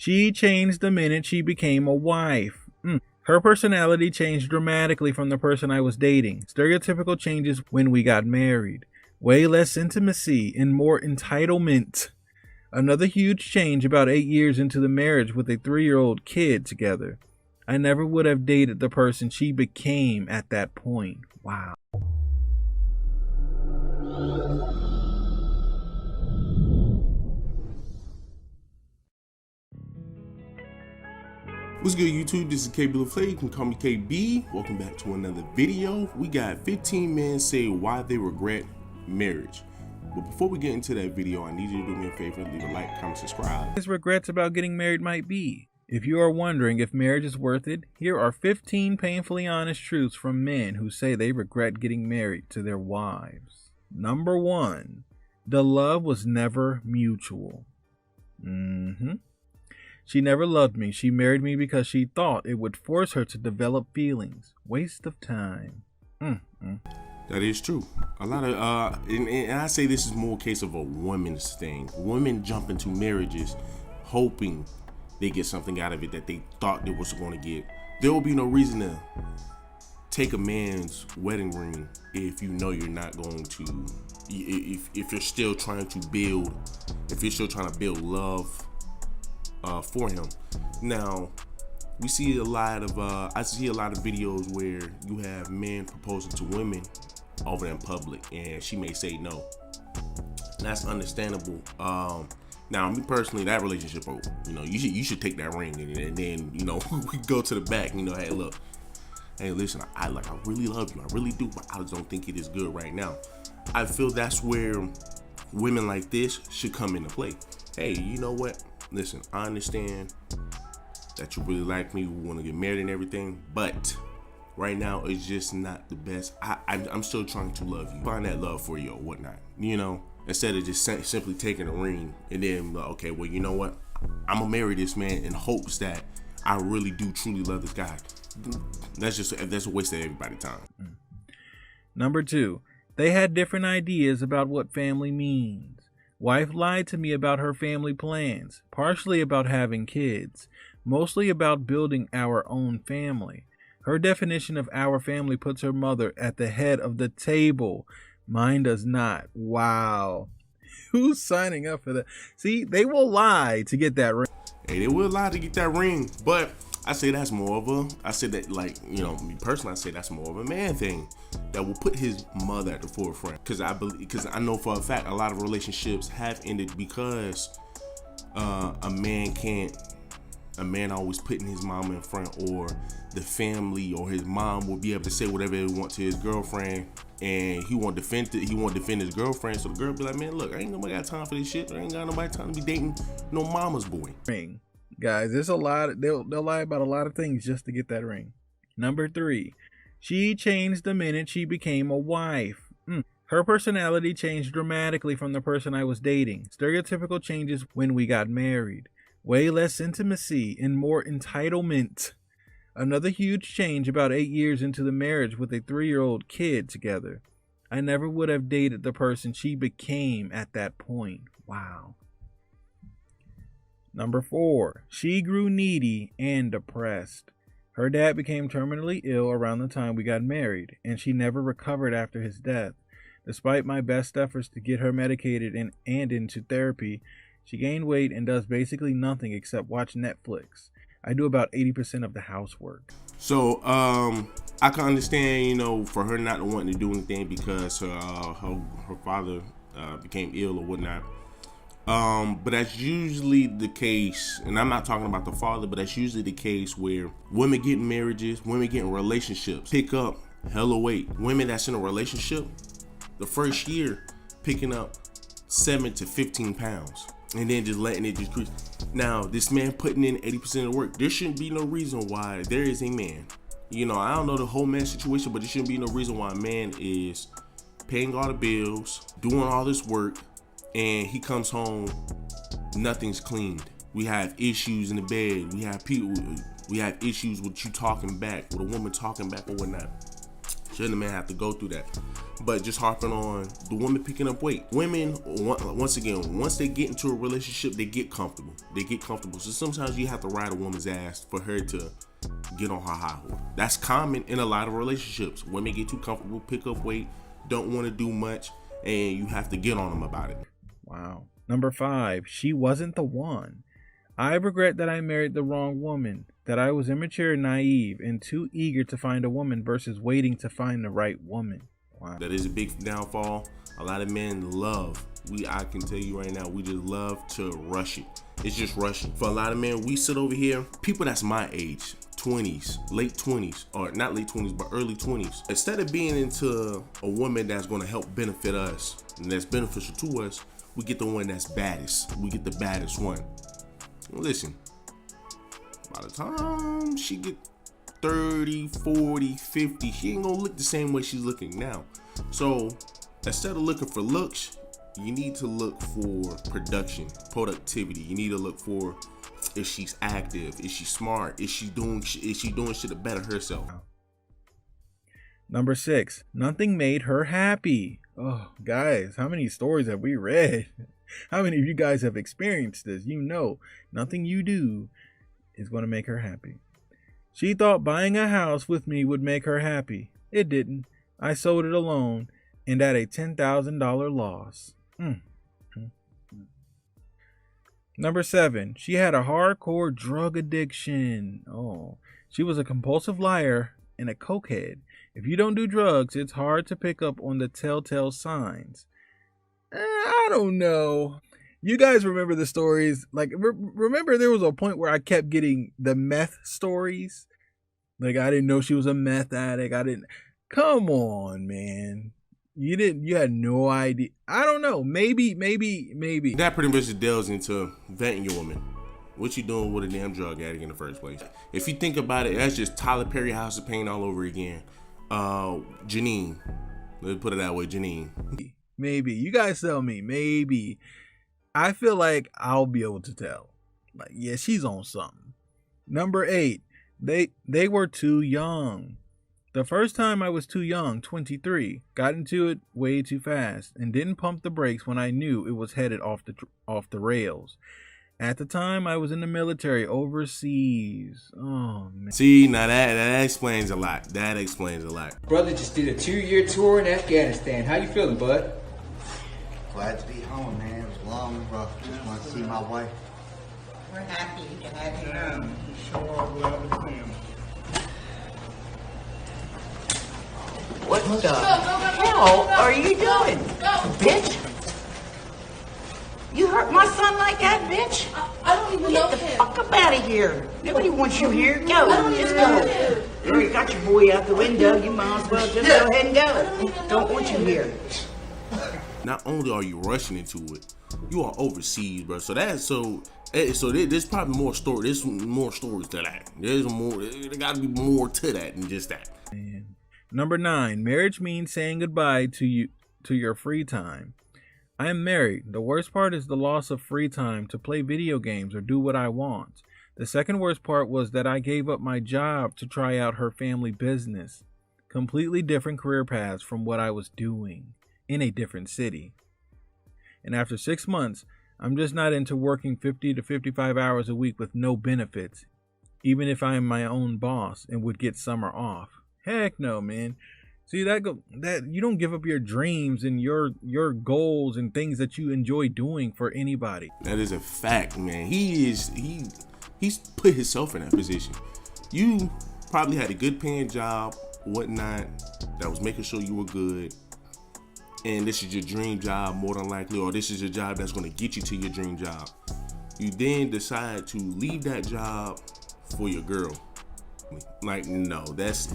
She changed the minute she became a wife. Her personality changed dramatically from the person I was dating. Stereotypical changes when we got married. Way less intimacy and more entitlement. Another huge change about 8 years into the marriage with a 3-year-old kid together. I never would have dated the person she became at that point. Wow. What's good, YouTube? This is KB LaFlay. You can call me KB. Welcome back to another video. We got 15 men say why they regret marriage. But before we get into that video, I need you to do me a favor and leave a like, comment, subscribe. His regrets about getting married might be. If you are wondering if marriage is worth it, here are 15 painfully honest truths from men who say they regret getting married to their wives. Number 1. The love was never mutual. She never loved me. She married me because she thought it would force her to develop feelings. Waste of time. That is true. A lot of, and I say this is more a case of a woman's thing. Women jump into marriages hoping they get something out of it that they thought they was going to get. There will be no reason to take a man's wedding ring if you know you're not going to, if you're still trying to build, love for him. Now, we see a lot of I see a lot of videos where you have men proposing to women over in public, and she may say no. And that's understandable. Now, me personally, that relationship over. You should take that ring, and then we go to the back. Hey, look, hey, listen, I really love you, I really do, but I just don't think it is good right now. I feel that's where women like this should come into play. Hey, you know what? Listen, I understand that you really like me, we want to get married and everything, but right now it's just not the best. I'm still trying to love you, find that love for you or whatnot, instead of just simply taking a ring and then, okay, well, you know what? I'm gonna marry this man in hopes that I really do truly love this guy. That's a waste of everybody's time. Number 2, they had different ideas about what family means. Wife lied to me about her family plans, partially about having kids, mostly about building our own family. Her definition of our family puts her mother at the head of the table. Mine does not. Wow. Who's signing up for that? See, they will lie to get that ring. Hey, they will lie to get that ring, but I say that's more of a, I say that, me personally, I say that's more of a man thing that will put his mother at the forefront. Because I know for a fact a lot of relationships have ended because a man always putting his mom in front, or the family or his mom will be able to say whatever they want to his girlfriend, and he won't defend his girlfriend. So the girl be like, man, look, I ain't nobody got time for this shit. I ain't got nobody time to be dating no mama's boy. Ring. Guys, there's a lot. They'll lie about a lot of things just to get that ring. Number 3, she changed the minute she became a wife. Her personality changed dramatically from the person I was dating. Stereotypical changes when we got married. Way less intimacy and more entitlement. Another huge change about 8 years into the marriage with a 3-year-old kid together. I never would have dated the person she became at that point. Wow. Number 4, she grew needy and depressed. Her dad became terminally ill around the time we got married, and she never recovered after his death. Despite my best efforts to get her medicated and into therapy, she gained weight and does basically nothing except watch Netflix. I do about 80% of the housework. So, I can understand, for her not wanting to do anything because her father became ill or whatnot. But that's usually the case, and I'm not talking about the father, but that's usually the case where women get in marriages, women get in relationships, pick up hella weight. Women that's in a relationship, the first year, picking up 7 to 15 pounds, and then just letting it decrease. Now, this man putting in 80% of the work, there shouldn't be no reason why there is a man. I don't know the whole man situation, but there shouldn't be no reason why a man is paying all the bills, doing all this work, and he comes home, nothing's cleaned. We have issues in the bed. We have issues with you talking back, with a woman talking back or whatnot. Shouldn't a man have to go through that? But just harping on the woman picking up weight. Women, once again, once they get into a relationship, they get comfortable. So sometimes you have to ride a woman's ass for her to get on her high horse. That's common in a lot of relationships. Women get too comfortable, pick up weight, don't want to do much, and you have to get on them about it. Wow. Number 5, she wasn't the one. I regret that I married the wrong woman, that I was immature, naive, and too eager to find a woman versus waiting to find the right woman. Wow. That is a big downfall. A lot of men I can tell you right now, we just love to rush it. It's just rushing. For a lot of men, we sit over here, people that's my age, 20s, late 20s, or not late 20s, but early 20s. Instead of being into a woman that's gonna help benefit us, and that's beneficial to us, we get the one that's baddest. We get the baddest one. Listen, by the time she get 30, 40, 50, she ain't gonna look the same way she's looking now. So instead of looking for looks, you need to look for productivity. You need to look for if she's active, is she smart, is she doing shit to better herself. Number 6, nothing made her happy. Oh, guys, how many stories have we read? How many of you guys have experienced this? You know, nothing you do is going to make her happy. She thought buying a house with me would make her happy. It didn't. I sold it alone and at a $10,000 loss. Number 7, she had a hardcore drug addiction. Oh, she was a compulsive liar and a cokehead. If you don't do drugs, it's hard to pick up on the telltale signs. I don't know. You guys remember the stories? Like, remember there was a point where I kept getting the meth stories? Like, I didn't know she was a meth addict. Come on, man. You had no idea. I don't know. Maybe. That pretty much delves into vetting your woman. What you doing with a damn drug addict in the first place? If you think about it, that's just Tyler Perry House of Pain all over again. Janine. Let's put it that way, Janine. Maybe. You guys tell me. Maybe. I feel like I'll be able to tell. Like, yeah, she's on something. Number 8. They were too young. The first time I was too young, 23, got into it way too fast and didn't pump the brakes when I knew it was headed off the rails. At the time, I was in the military overseas. Oh, man. See, now that explains a lot. Brother just did a 2-year tour in Afghanistan. How you feeling, bud? Glad to be home, man. It was long and rough. Just want to see my wife. We're happy to have you home. What the hell are you doing, bitch? You hurt my son like that, bitch? I don't even know Get the him. fuck up out of here. Nobody wants you here. Go. I don't Just even go. know him. You already got your boy out the window. You might as well just go ahead and go. Don't want you here. Not only are you rushing into it, you are overseas, bro. There's probably more story. There's more stories to that. There got to be more to that than just that. Man. Number 9, marriage means saying goodbye to your free time. I am married. The worst part is the loss of free time to play video games or do what I want. The second worst part was that I gave up my job to try out her family business. Completely different career paths from what I was doing in a different city. And after 6 months, I'm just not into working 50 to 55 hours a week with no benefits, even if I am my own boss and would get summer off. Heck no, man. See, that you don't give up your dreams and your goals and things that you enjoy doing for anybody. That is a fact, man. He's put himself in that position. You probably had a good paying job, whatnot, that was making sure you were good. And this is your dream job, more than likely, or this is your job that's going to get you to your dream job. You then decide to leave that job for your girl. Like, that's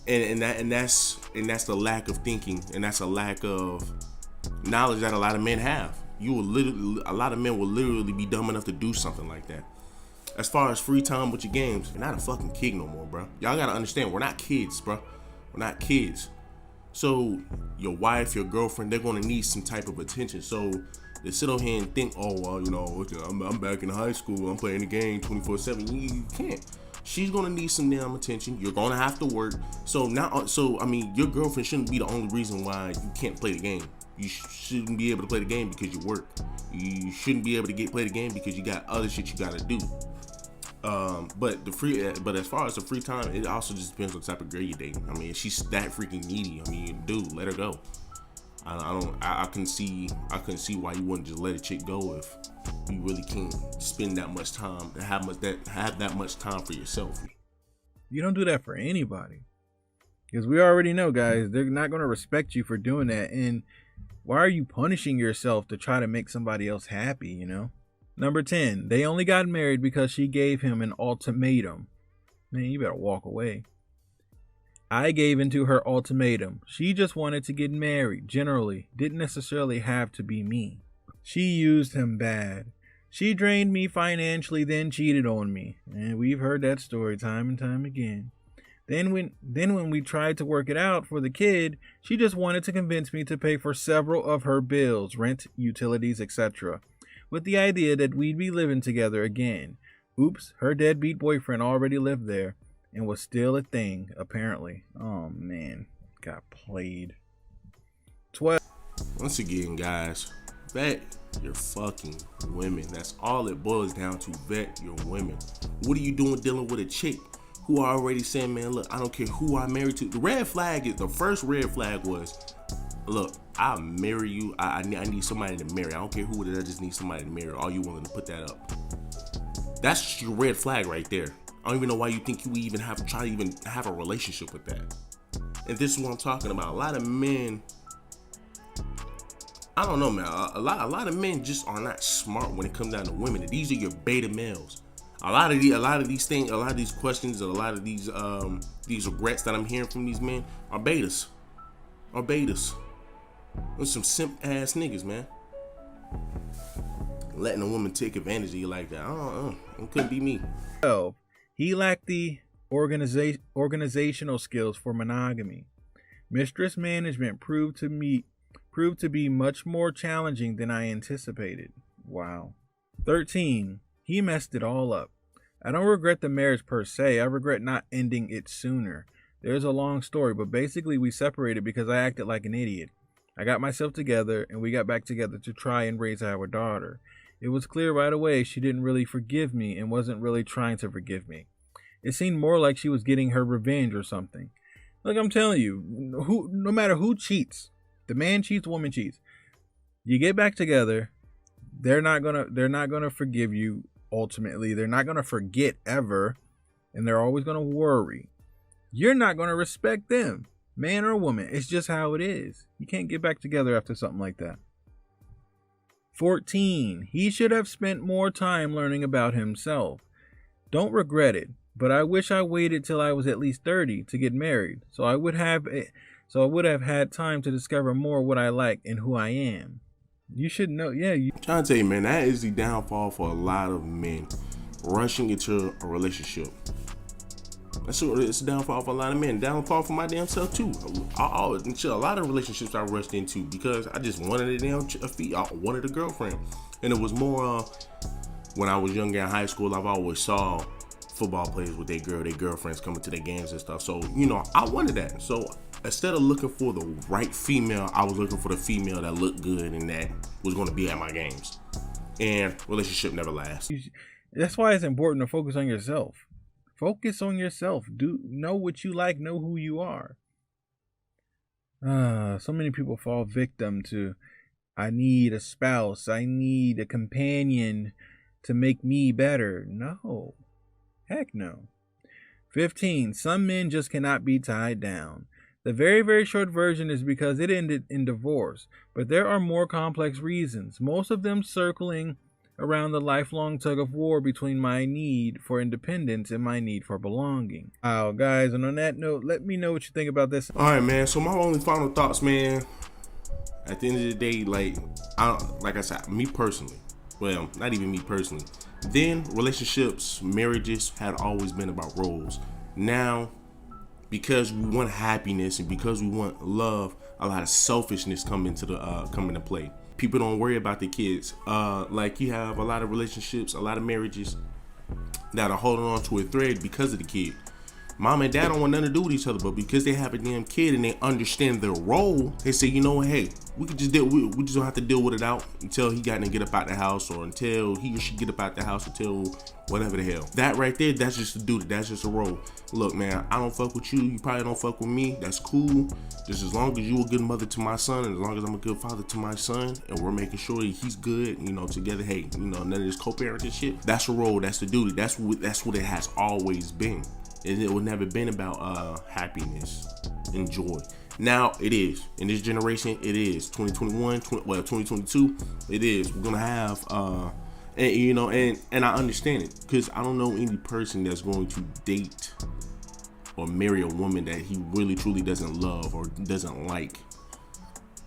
and that's the lack of thinking, and that's a lack of knowledge that a lot of men have. A lot of men will literally be dumb enough to do something like that. As far as free time with your games, you're not a fucking kid no more, bro. Y'all gotta understand, we're not kids, bro. We're not kids. So your wife, your girlfriend, they're gonna need some type of attention. So they sit on here and think, oh well, I'm back in high school, I'm playing the game 24/7. You can't. She's gonna need some damn attention. You're gonna have to work. So I mean, your girlfriend shouldn't be the only reason why you can't play the game. You shouldn't be able to play the game because you work. You shouldn't be able to play the game because you got other shit you gotta do. But as far as the free time, it also just depends on the type of girl you're dating. I mean, if she's that freaking needy, I mean, dude, let her go. I couldn't see why you wouldn't just let a chick go if you really can't spend that much time to have that much time for yourself. You don't do that for anybody, because we already know, guys, they're not going to respect you for doing that. And why are you punishing yourself to try to make somebody else happy, you know? Number 10, they only got married because she gave him an ultimatum. Man, you better walk away. I gave into her ultimatum. She just wanted to get married, generally. Didn't necessarily have to be me. She used him bad. She drained me financially, then cheated on me. And we've heard that story time and time again. Then when we tried to work it out for the kid, she just wanted to convince me to pay for several of her bills, rent, utilities, etc., with the idea that we'd be living together again. Oops, her deadbeat boyfriend already lived there and was still a thing, apparently. Oh man, got played. 12. Once again, guys, vet your fucking women. That's all it boils down to. Vet your women. What are you doing dealing with a chick who already saying, man, look, I don't care who I married to. The first red flag was, look, I'll marry you. I need somebody to marry. I don't care who it is. I just need somebody to marry. Are you willing to put that up? That's your red flag right there. I don't even know why you think you even have to try to even have a relationship with that. And this is what I'm talking about. A lot of men, I don't know, man. A lot of men just are not smart when it comes down to women. These are your beta males. A lot of these things, a lot of these questions, and a lot of these regrets that I'm hearing from these men are betas. There's some simp ass niggas, man. Letting a woman take advantage of you like that. It couldn't be me. 12. He lacked the organizational skills for monogamy. Mistress management proved to be much more challenging than I anticipated. Wow. 13. He messed it all up. I don't regret the marriage per se. I regret not ending it sooner. There's a long story, but basically we separated because I acted like an idiot. I got myself together and we got back together to try and raise our daughter. It was clear right away she didn't really forgive me and wasn't really trying to forgive me. It seemed more like she was getting her revenge or something. Look, I'm telling you, no matter who cheats, the man cheats, the woman cheats. You get back together, they're not gonna forgive you ultimately. They're not gonna forget ever, and they're always gonna worry. You're not gonna respect them, man or woman. It's just how it is. You can't get back together after something like that. 14. He should have spent more time learning about himself. Don't regret it, but I wish I waited till I was at least 30 to get married, so I would have had time to discover more what I like and who I am. You should know, I'm trying to tell you, man, that is the downfall for a lot of men, rushing into a relationship. It's a downfall for a lot of men. Downfall for my damn self too. A lot of relationships I rushed into because I just wanted a damn I wanted a girlfriend, and it was more when I was younger in high school. I've always saw football players with their girlfriends coming to their games and stuff. So I wanted that. So instead of looking for the right female, I was looking for the female that looked good and that was going to be at my games. And relationship never lasts. That's why it's important to focus on yourself. Focus on yourself. Know what you like. Know who you are. So many people fall victim to, I need a spouse. I need a companion to make me better. No. Heck no. 15. Some men just cannot be tied down. The very, very short version is because it ended in divorce. But there are more complex reasons. Most of them circling around the lifelong tug of war between my need for independence and my need for belonging. Wow, guys, and on that note, let me know what you think about this. All right, man. So my only final thoughts, man. At the end of the day, like I said, me personally, well, not even me personally. Then relationships, marriages had always been about roles. Now, because we want happiness and because we want love, a lot of selfishness come into play. People don't worry about their kids. Like you have a lot of relationships, a lot of marriages. that are holding on to a thread because of the kid. Mom and dad don't want nothing to do with each other, but because they have a damn kid and they understand their role, they say, you know what, hey, we could just we just don't have to deal with it out until he got to get up out the house, or until he or she get up out the house, until whatever the hell. That right there, that's just a duty. That's just a role. Look, man, I don't fuck with you. You probably don't fuck with me. That's cool. Just as long as you a good mother to my son, and as long as I'm a good father to my son, and we're making sure that he's good, you know, together. Hey, you know, none of this co-parenting shit. That's a role. That's the duty. That's what it has always been. And it would never been about happiness and joy. Now it is. In this generation, it is. 2022, it is. We're gonna have and you know, and I understand it, because I don't know any person that's going to date or marry a woman that he really truly doesn't love or doesn't like.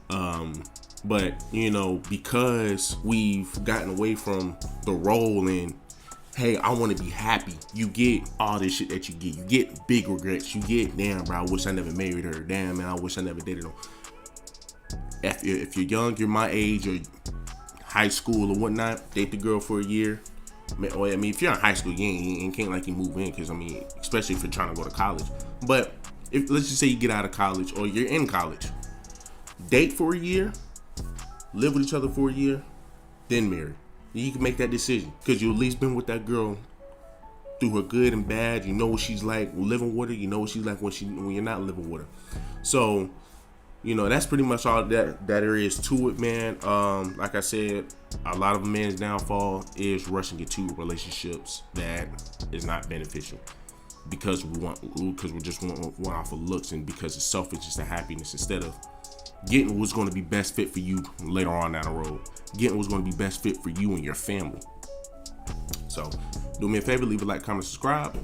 But you know, because we've gotten away from the role and, hey, I want to be happy, you get all this shit that you get. You get big regrets. You get, damn, bro, I wish I never married her. Damn, man, I wish I never dated her. If you're young, you're my age, or high school or whatnot, date the girl for a year. I mean, if you're in high school, you can't like you move in, because I mean, especially if you're trying to go to college. But if, let's just say you get out of college, or you're in college, date for a year, live with each other for a year, then marry. You can make that decision, because you at least been with that girl through her good and bad. You know what she's like living with her. You know what she's like when you're not living with her. So, you know, that's pretty much all that there is to it, man. Like I said, a lot of a man's downfall is rushing into relationships that is not beneficial, because we just want off of looks, and because it's selfish, it's the happiness, instead of getting what's going to be best fit for you later on down the road. Getting what's going to be best fit for you and your family. So, do me a favor, leave a like, comment, subscribe.